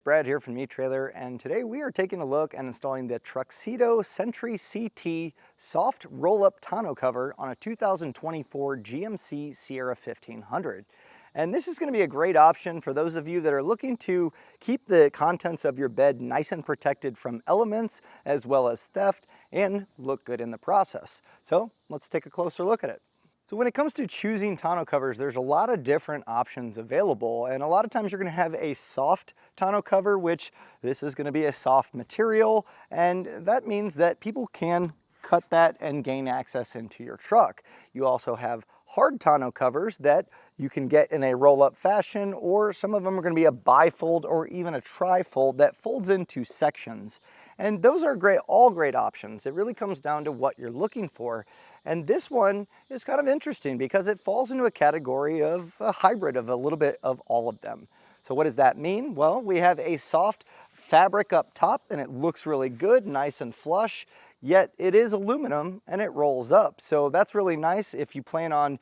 Brad here from etrailer, and today we are taking a look and installing the TruXedo Sentry CT soft roll-up tonneau cover on a 2024 GMC Sierra 1500. And this is going to be a great option for those of you that are looking to keep the contents of your bed nice and protected from elements as well as theft and look good in the process. So let's take a closer look at it. So when it comes to choosing tonneau covers, there's a lot of different options available, and a lot of times you're going to have a soft tonneau cover, which this is going to be a soft material, and that means that people can cut that and gain access into your truck. You also have hard tonneau covers that you can get in a roll-up fashion, or some of them are going to be a bifold or even a trifold that folds into sections. And those are all great options. It really comes down to what you're looking for. And this one is kind of interesting because it falls into a category of a hybrid of a little bit of all of them. So what does that mean? Well, we have a soft fabric up top and it looks really good, nice and flush, yet it is aluminum and it rolls up. So that's really nice if you plan on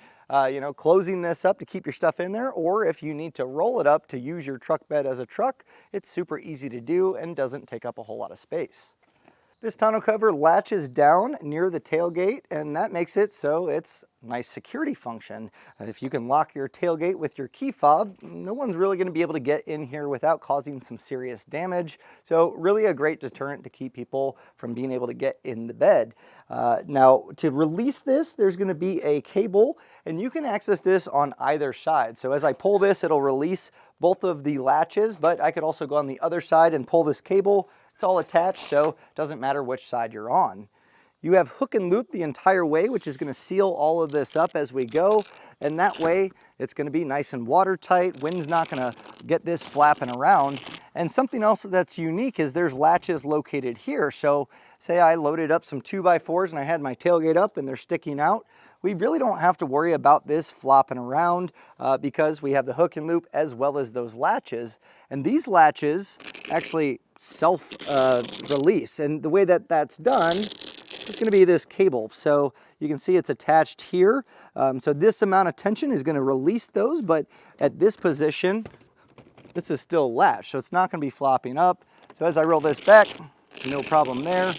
closing this up to keep your stuff in there, or if you need to roll it up to use your truck bed as a truck, it's super easy to do and doesn't take up a whole lot of space. This tonneau cover latches down near the tailgate, and that makes it so it's a nice security function. If you can lock your tailgate with your key fob, no one's really going to be able to get in here without causing some serious damage. So really a great deterrent to keep people from being able to get in the bed. Now to release this, there's going to be a cable, and you can access this on either side. So as I pull this, it'll release both of the latches, but I could also go on the other side and pull this cable. It's all attached, so it doesn't matter which side you're on. You have hook and loop the entire way, which is going to seal all of this up as we go, and that way it's going to be nice and watertight. Wind's not going to get this flapping around. And something else that's unique is there's latches located here. So say I loaded up some 2x4s and I had my tailgate up and they're sticking out. We really don't have to worry about this flopping around because we have the hook and loop as well as those latches. And these latches actually self-release. And the way that that's done is going to be this cable. So you can see it's attached here. So this amount of tension is going to release those, but at this position, this is still latched. So it's not going to be flopping up. So as I roll this back, no problem there.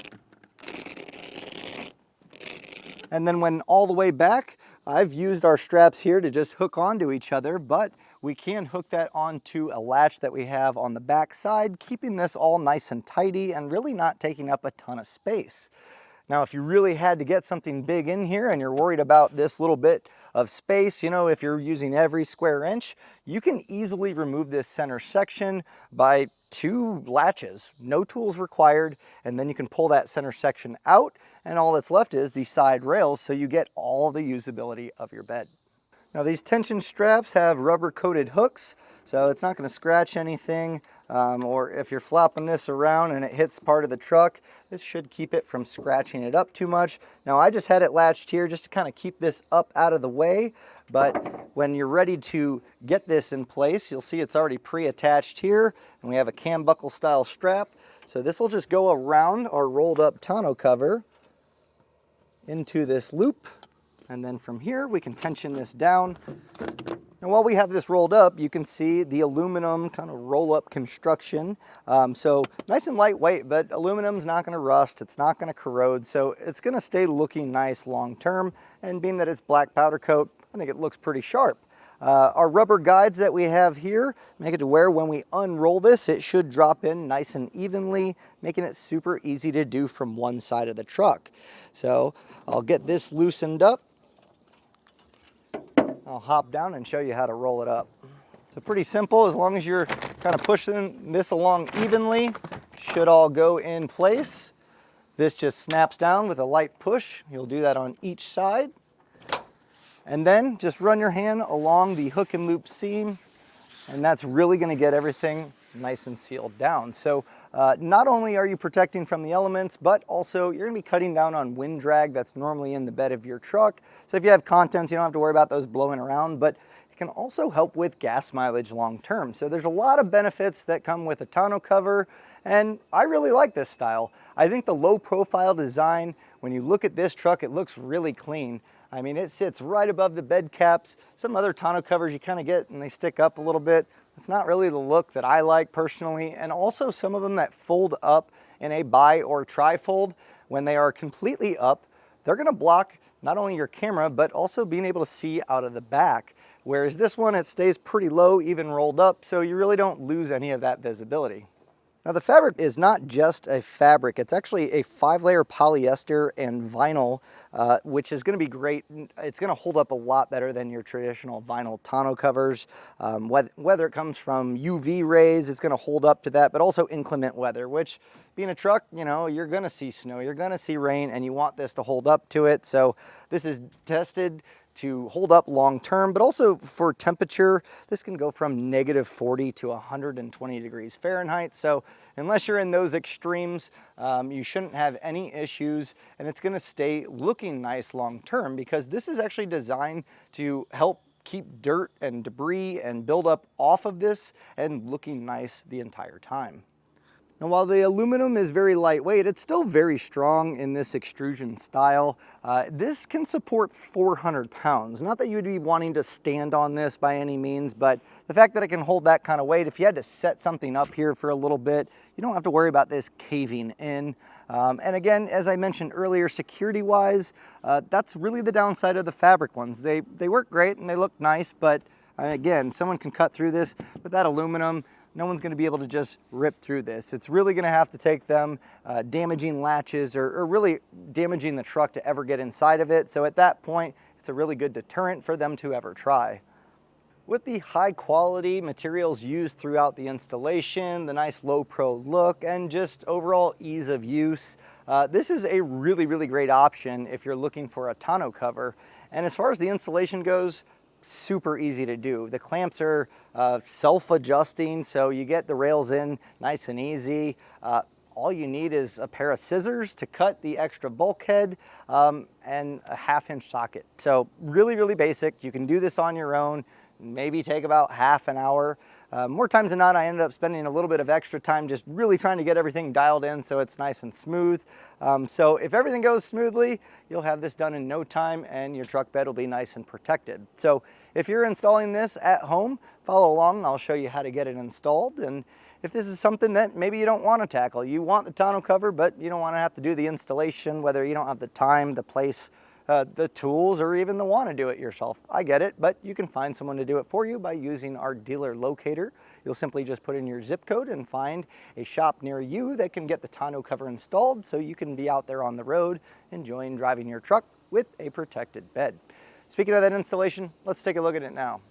And then when all the way back, I've used our straps here to just hook onto each other, but we can hook that onto a latch that we have on the back side, keeping this all nice and tidy and really not taking up a ton of space. Now, if you really had to get something big in here and you're worried about this little bit of space, if you're using every square inch, you can easily remove this center section by 2 latches, no tools required, and then you can pull that center section out, and all that's left is the side rails, so you get all the usability of your bed. Now these tension straps have rubber coated hooks, so it's not going to scratch anything, or if you're flopping this around and it hits part of the truck, this should keep it from scratching it up too much. Now I just had it latched here just to kind of keep this up out of the way, but when you're ready to get this in place, you'll see it's already pre-attached here, and we have a cam buckle style strap. So this will just go around our rolled up tonneau cover into this loop, and then from here we can tension this down. And while we have this rolled up, you can see the aluminum kind of roll-up construction. So nice and lightweight, but aluminum's not going to rust, it's not going to corrode, so it's going to stay looking nice long term. And being that it's black powder coat, I think it looks pretty sharp. Our rubber guides that we have here make it to where when we unroll this, it should drop in nice and evenly, making it super easy to do from one side of the truck. So I'll get this loosened up. I'll hop down and show you how to roll it up. So pretty simple, as long as you're kind of pushing this along evenly, should all go in place. This just snaps down with a light push. You'll do that on each side. And then just run your hand along the hook and loop seam, and that's really going to get everything nice and sealed down. So not only are you protecting from the elements, but also you're going to be cutting down on wind drag that's normally in the bed of your truck. So if you have contents, you don't have to worry about those blowing around, but it can also help with gas mileage long term. So there's a lot of benefits that come with a tonneau cover, and I really like this style. I think the low profile design, when you look at this truck, it looks really clean. I mean, it sits right above the bed caps. Some other tonneau covers you kind of get and they stick up a little bit. It's not really the look that I like personally, and also some of them that fold up in a bi or tri-fold, when they are completely up, they're gonna block not only your camera, but also being able to see out of the back. Whereas this one, it stays pretty low, even rolled up, so you really don't lose any of that visibility. Now the fabric is not just a fabric, it's actually a 5-layer polyester and vinyl, which is gonna be great. It's gonna hold up a lot better than your traditional vinyl tonneau covers. Whether it comes from UV rays, it's gonna hold up to that, but also inclement weather, which being a truck, you know, you're gonna see snow, you're gonna see rain, and you want this to hold up to it. So this is tested to hold up long term, but also for temperature. This can go from -40 to 120 degrees Fahrenheit. So unless you're in those extremes, you shouldn't have any issues, and it's gonna stay looking nice long term, because this is actually designed to help keep dirt and debris and build up off of this and looking nice the entire time. Now, while the aluminum is very lightweight, it's still very strong in this extrusion style. This can support 400 pounds. Not that you'd be wanting to stand on this by any means, but the fact that it can hold that kind of weight, if you had to set something up here for a little bit, you don't have to worry about this caving in. And again, as I mentioned earlier, security-wise, that's really the downside of the fabric ones. They work great and they look nice, but again, someone can cut through this. With that aluminum, no one's going to be able to just rip through this. It's really going to have to take them damaging latches or really damaging the truck to ever get inside of it. So at that point, it's a really good deterrent for them to ever try. With the high quality materials used throughout the installation, the nice low pro look, and just overall ease of use, this is a really, really great option if you're looking for a tonneau cover. And as far as the installation goes, super easy to do. The clamps are self-adjusting, so you get the rails in nice and easy. All you need is a pair of scissors to cut the extra bulkhead and a 1/2-inch socket. So really, really basic. You can do this on your own, maybe take about half an hour. More times than not, I ended up spending a little bit of extra time just really trying to get everything dialed in so it's nice and smooth. So if everything goes smoothly, you'll have this done in no time and your truck bed will be nice and protected. So if you're installing this at home, follow along. I'll show you how to get it installed. And if this is something that maybe you don't want to tackle, you want the tonneau cover, but you don't want to have to do the installation, whether you don't have the time, the place, the tools, or even the want to do it yourself. I get it, but you can find someone to do it for you by using our dealer locator. You'll simply just put in your zip code and find a shop near you that can get the tonneau cover installed, so you can be out there on the road enjoying driving your truck with a protected bed. Speaking of that installation, let's take a look at it now.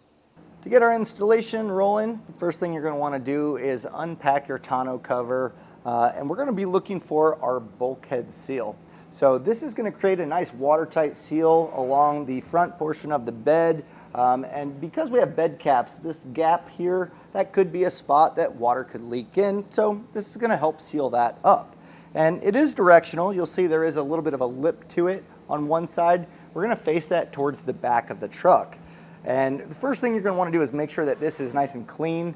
To get our installation rolling, the first thing you're going to want to do is unpack your tonneau cover, and we're going to be looking for our bulkhead seal. So this is going to create a nice watertight seal along the front portion of the bed, and because we have bed caps, this gap here, that could be a spot that water could leak in, so this is going to help seal that up. And it is directional. You'll see there is a little bit of a lip to it on one side. We're going to face that towards the back of the truck. And the first thing you're going to want to do is make sure that this is nice and clean.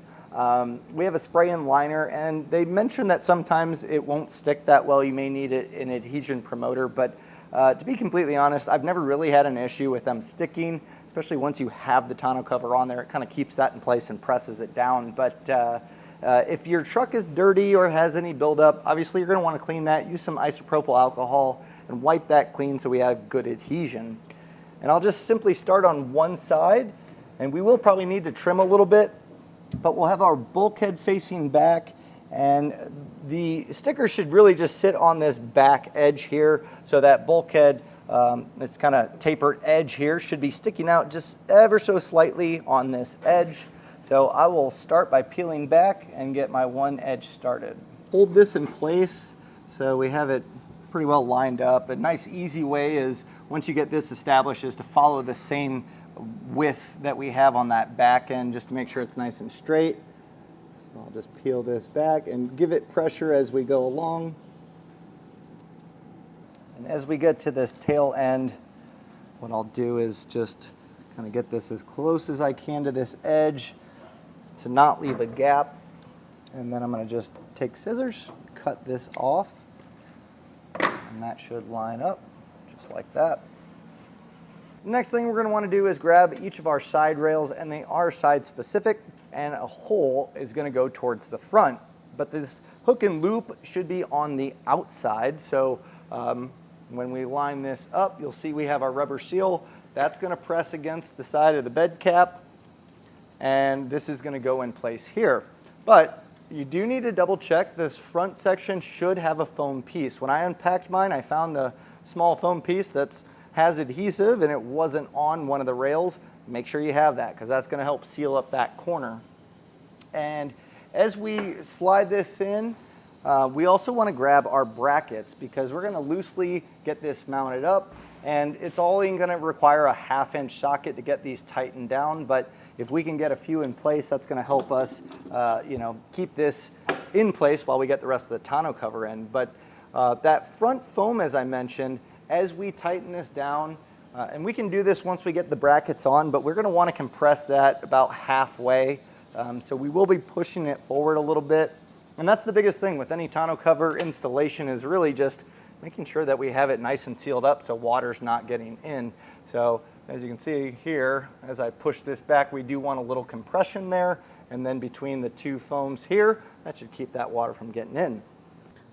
We have a spray-in liner, and they mentioned that sometimes it won't stick that well. You may need an adhesion promoter, but to be completely honest, I've never really had an issue with them sticking, especially once you have the tonneau cover on there. It kind of keeps that in place and presses it down. But if your truck is dirty or has any buildup, obviously you're going to want to clean that. Use some isopropyl alcohol and wipe that clean so we have good adhesion. And I'll just simply start on one side, and we will probably need to trim a little bit, but we'll have our bulkhead facing back, and the sticker should really just sit on this back edge here, so that bulkhead, this kind of tapered edge here, should be sticking out just ever so slightly on this edge. So I will start by peeling back and get my one edge started. Hold this in place so we have it pretty well lined up. A nice easy way is, once you get this established, is to follow the same width that we have on that back end just to make sure it's nice and straight. So I'll just peel this back and give it pressure as we go along. And as we get to this tail end, what I'll do is just kind of get this as close as I can to this edge to not leave a gap. And then I'm going to just take scissors, cut this off, and that should line up just like that. The next thing we're going to want to do is grab each of our side rails, and they are side specific, and a hole is going to go towards the front. But this hook and loop should be on the outside, so when we line this up, you'll see we have our rubber seal. That's going to press against the side of the bed cap, and this is going to go in place here. But you do need to double check. This front section should have a foam piece. When I unpacked mine, I found the small foam piece that has adhesive and it wasn't on one of the rails. Make sure you have that, because that's going to help seal up that corner. And as we slide this in, we also want to grab our brackets, because we're going to loosely get this mounted up, and it's only going to require a 1/2-inch socket to get these tightened down. But if we can get a few in place, that's going to help us keep this in place while we get the rest of the tonneau cover in. But that front foam, as I mentioned, as we tighten this down, and we can do this once we get the brackets on, but we're going to want to compress that about halfway. So we will be pushing it forward a little bit. And that's the biggest thing with any tonneau cover installation, is really just making sure that we have it nice and sealed up so water's not getting in. So as you can see here, as I push this back, we do want a little compression there, and then between the two foams here, that should keep that water from getting in.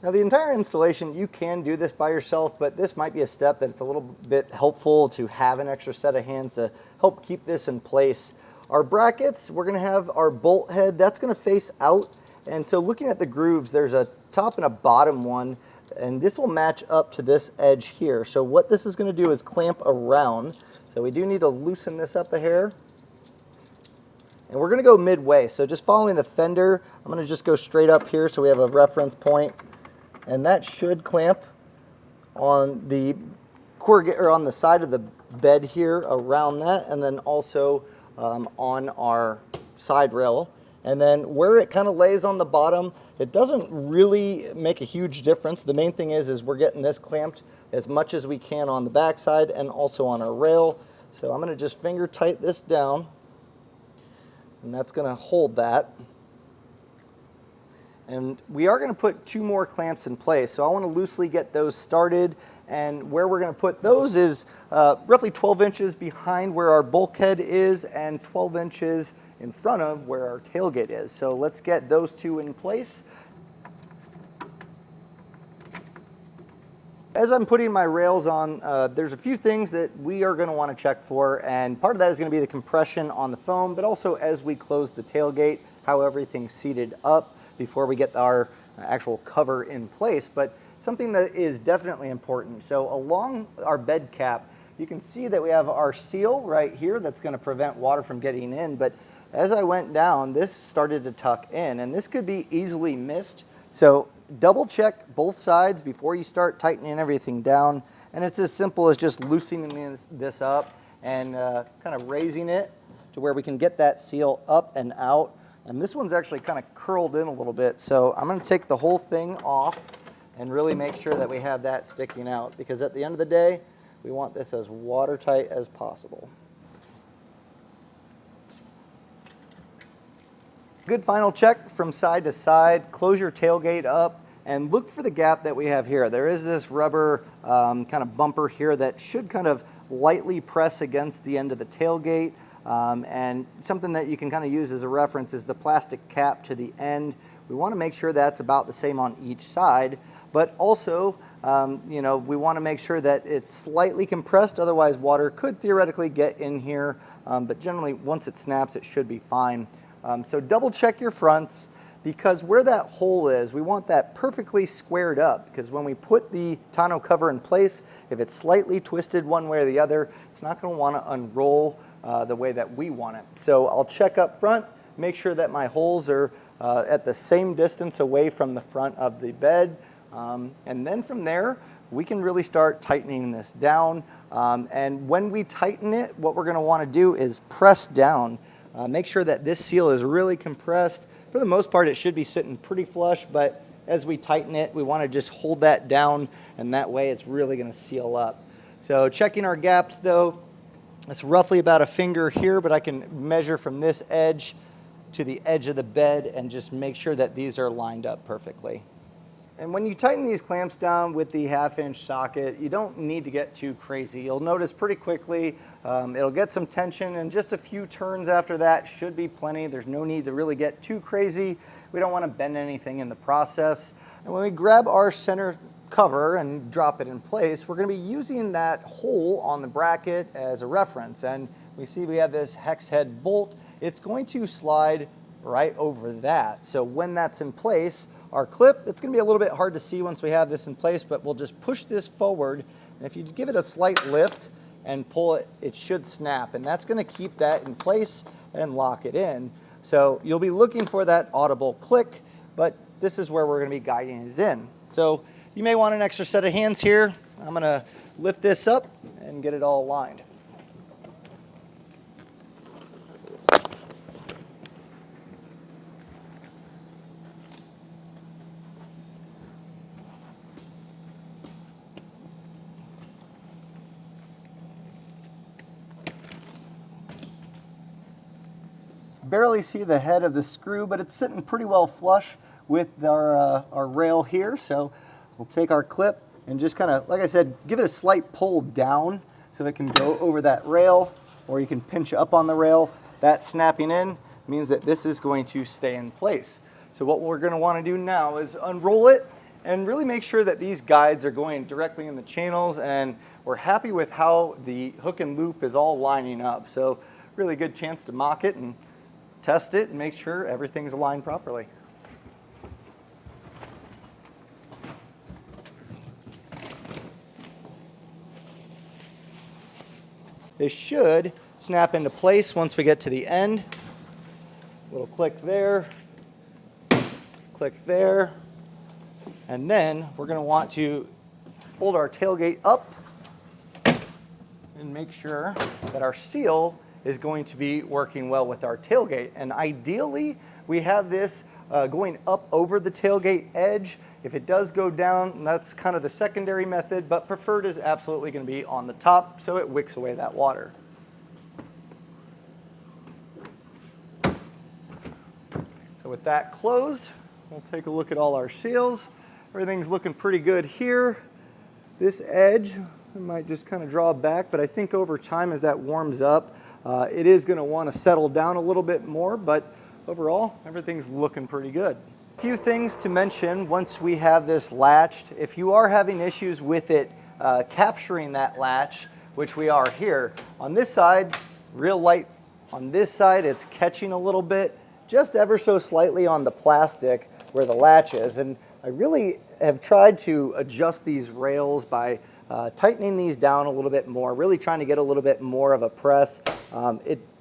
Now the entire installation, you can do this by yourself, but this might be a step that it's a little bit helpful to have an extra set of hands to help keep this in place. Our brackets, we're going to have our bolt head, that's going to face out. And so looking at the grooves, there's a top and a bottom one, and this will match up to this edge here. So what this is going to do is clamp around. So we do need to loosen this up a hair. And we're going to go midway. So just following the fender, I'm going to just go straight up here so we have a reference point. And that should clamp on the or on the side of the bed here around that, and then also on our side rail. And then where it kind of lays on the bottom, it doesn't really make a huge difference. The main thing is we're getting this clamped as much as we can on the back side and also on our rail. So I'm going to just finger tight this down, and that's going to hold that. And we are going to put 2 more clamps in place, so I want to loosely get those started. And where we're going to put those is roughly 12 inches behind where our bulkhead is and 12 inches in front of where our tailgate is. So let's get those 2 in place. As I'm putting my rails on, there's a few things that we are going to want to check for, and part of that is going to be the compression on the foam, but also as we close the tailgate, how everything's seated up before we get our actual cover in place. But something that is definitely important, so along our bed cap, you can see that we have our seal right here that's going to prevent water from getting in. But as I went down, this started to tuck in, and this could be easily missed. So double check both sides before you start tightening everything down. And it's as simple as just loosening this up and kind of raising it to where we can get that seal up and out. And this one's actually kind of curled in a little bit. So I'm going to take the whole thing off and really make sure that we have that sticking out, because at the end of the day, we want this as watertight as possible. Good final check from side to side. Close your tailgate up and look for the gap that we have here. There is this rubber kind of bumper here that should kind of lightly press against the end of the tailgate. And something that you can kind of use as a reference is the plastic cap to the end. We want to make sure that's about the same on each side, but also we want to make sure that it's slightly compressed, otherwise water could theoretically get in here, but generally once it snaps it should be fine. So double check your fronts, because where that hole is, we want that perfectly squared up, because when we put the tonneau cover in place, if it's slightly twisted one way or the other, it's not going to want to unroll the way that we want it. So I'll check up front, make sure that my holes are at the same distance away from the front of the bed, and then from there we can really start tightening this down. And when we tighten it, what we're going to want to do is press down. Make sure that this seal is really compressed. For the most part, it should be sitting pretty flush, but as we tighten it, we want to just hold that down, and that way it's really going to seal up. So checking our gaps though, it's roughly about a finger here, but I can measure from this edge to the edge of the bed and just make sure that these are lined up perfectly. And when you tighten these clamps down with the 1/2-inch socket, you don't need to get too crazy. You'll notice pretty quickly it'll get some tension, and just a few turns after that should be plenty. There's no need to really get too crazy. We don't want to bend anything in the process. And when we grab our center cover and drop it in place, we're going to be using that hole on the bracket as a reference. And we see we have this hex head bolt. It's going to slide right over that. So when that's in place, our clip, it's going to be a little bit hard to see once we have this in place, but we'll just push this forward, and if you give it a slight lift and pull it, it should snap, and that's going to keep that in place and lock it in. So you'll be looking for that audible click, but this is where we're going to be guiding it in. So you may want an extra set of hands here. I'm going to lift this up and get it all aligned. Barely see the head of the screw, but it's sitting pretty well flush with our rail here. So we'll take our clip and just kind of, like I said, give it a slight pull down so it can go over that rail, or you can pinch up on the rail. That snapping in means that this is going to stay in place. So what we're going to want to do now is unroll it and really make sure that these guides are going directly in the channels, and we're happy with how the hook and loop is all lining up. So really good chance to mock it and test it and make sure everything's aligned properly. This should snap into place once we get to the end. Little click there, click there, and then we're going to want to hold our tailgate up and make sure that our seal is going to be working well with our tailgate. And ideally, we have this going up over the tailgate edge. If it does go down, that's kind of the secondary method, but preferred is absolutely going to be on the top so it wicks away that water. So with that closed, we'll take a look at all our seals. Everything's looking pretty good here. This edge, I might just kind of draw back, but I think over time as that warms up, it is going to want to settle down a little bit more, but overall, everything's looking pretty good. A few things to mention once we have this latched. If you are having issues with it capturing that latch, which we are here, on this side, real light. On this side, it's catching a little bit, just ever so slightly on the plastic where the latch is. And I really have tried to adjust these rails by tightening these down a little bit more, really trying to get a little bit more of a press.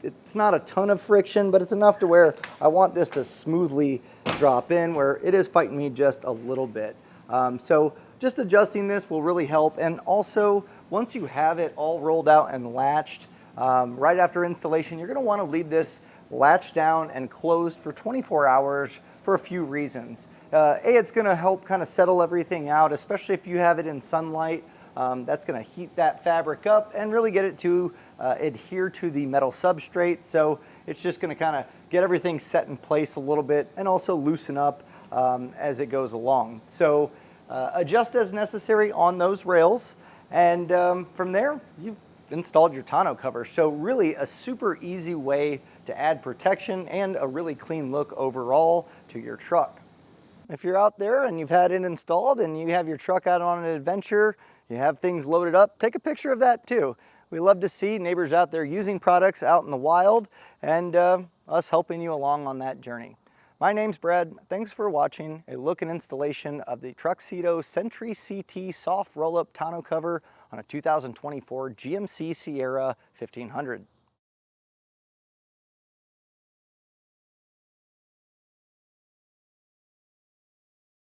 It's not a ton of friction, but it's enough to where I want this to smoothly drop in, where it is fighting me just a little bit. So just adjusting this will really help. And also, once you have it all rolled out and latched, right after installation, you're going to want to leave this latched down and closed for 24 hours for a few reasons. It's going to help kind of settle everything out, especially if you have it in sunlight. That's going to heat that fabric up and really get it to adhere to the metal substrate. So it's just going to kind of get everything set in place a little bit and also loosen up as it goes along. So adjust as necessary on those rails, and from there you've installed your tonneau cover. So really a super easy way to add protection and a really clean look overall to your truck. If you're out there and you've had it installed and you have your truck out on an adventure, you have things loaded up, take a picture of that too. We love to see neighbors out there using products out in the wild, and us helping you along on that journey. My name's Brad. Thanks for watching a look and installation of the TruXedo Sentry CT soft roll-up tonneau cover on a 2024 GMC Sierra 1500.